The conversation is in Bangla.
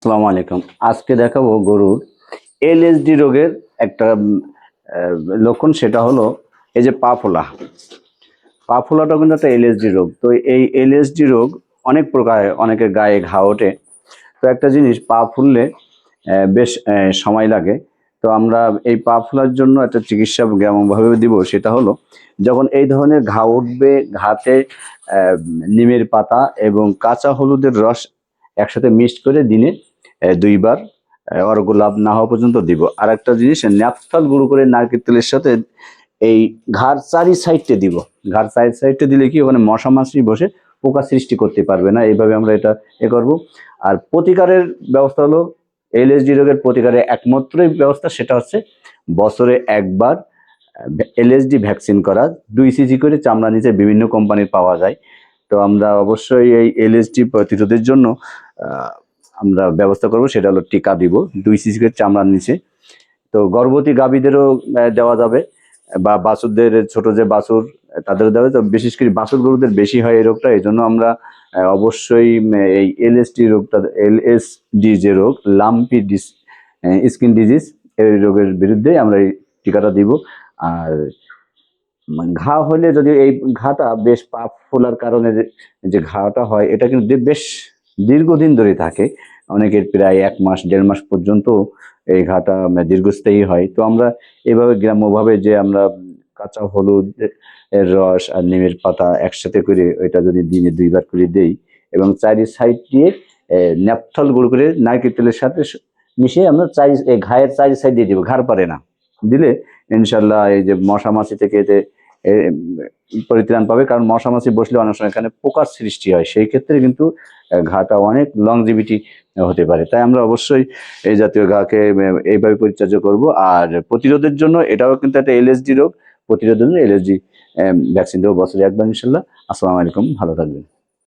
আসসালামু আলাইকুম। আজকে দেখাবো গরুর এলএসডি রোগের একটা আহ, লক্ষণ। সেটা হলো এই যে পা ফোলা। পা ফোলাটা কিন্তু একটা এলএসডি রোগ। তো এই এলএসডি রোগ অনেক প্রকার, অনেকের গায়ে ঘা ওঠে। তো একটা জিনিস, পা ফুললে বেশ সময় লাগে। তো আমরা এই পা ফোলার জন্য একটা চিকিৎসা কেমনভাবে দিব, সেটা হলো যখন এই ধরনের ঘা উঠবে, ঘাতে আহ, নিমের পাতা এবং কাঁচা হলুদের রস একসাথে মিক্সড করে দিনে 2 বার অরগোলাপ না হওয়া পর্যন্ত দিব। আর একটা জিনিস, ন্যাপথাল গুঁড়ো করে নারকেল তেলের সাথে এই ঘাড় চারি সাইডে দিব। ঘাড় চারি সাইডে দিলে কি, ওখানে মশা মাছি বসে পোকা সৃষ্টি করতে পারবে না। এইভাবে আমরা এটা করব। আর প্রতিকারের ব্যবস্থা হলো, এলএসডি রোগের প্রতিকারের একমাত্রই ব্যবস্থা সেটা হচ্ছে বছরে একবার এলএসডি ভ্যাকসিন করা। 2 সিসি করে চামড়া নিচে বিভিন্ন কোম্পানির পাওয়া যায়। তো আমরা অবশ্যই এই এলএসডি প্রতিরোধের জন্য আহ, আমরা ব্যবস্থা করব, সেটা হলো টিকা দিব 2 সিসি করে চামড়ার নিচে। তো গর্ভবতী গাভীদেরও দেওয়া যাবে, বা বাছুরদের, ছোট যে বাছুর তাদেরও দেওয়া যাবে। তো বিশেষ করে বাছুর গরুদের বেশি হয় এই রোগটা। এই জন্য আমরা অবশ্যই এই এলএসডি রোগটা, এলএসডি যে রোগ, লাম্পি স্কিন ডিজিজ, এই রোগের বিরুদ্ধে আমরা এই টিকাটা দিব। আর ঘা হলে, যদি এই ঘাটা বেশ পা ফোলার কারণে যে ঘাটা হয়, এটা কিন্তু বেশ দীর্ঘদিন ধরে থাকে। অনেকের প্রায় 1 মাস 1.5 মাস পর্যন্ত এই ঘাটা দীর্ঘস্থায়ী হয়। তো আমরা এভাবে গ্রাম্যভাবে যে আমরা কাঁচা হলুদ এর রস আর নিমের পাতা একসাথে করে ওইটা যদি দিনে 2 বার করে দেই, এবং চারি সাইড দিয়ে ন্যাপথল গুঁড়ো করে নারকেল তেলের সাথে মিশিয়ে আমরা এই ঘায়ের চারি সাইড দিয়ে দিব, ঘাড় পারে না দিলে ইনশাল্লাহ এই যে মশা মাছি থেকে এতে এ, পরিত্রাণ পাবে। কারণ মশা মাছি বসলে অনেক সময় এখানে পোকার সৃষ্টি হয়, সেই ক্ষেত্রে কিন্তু ঘাটা অনেক লংজিভিটি হতে পারে। তাই আমরা অবশ্যই এই জাতীয় ঘাকে এইভাবে পরিচর্যা করব। আর প্রতিরোধের জন্য এটাও কিন্তু একটা এলএসডি রোগ, প্রতিরোধের জন্য এলএসডি ভ্যাকসিন দেবো বছরে একবার ইনশাল্লাহ। আসসালামু আলাইকুম, ভালো থাকবেন।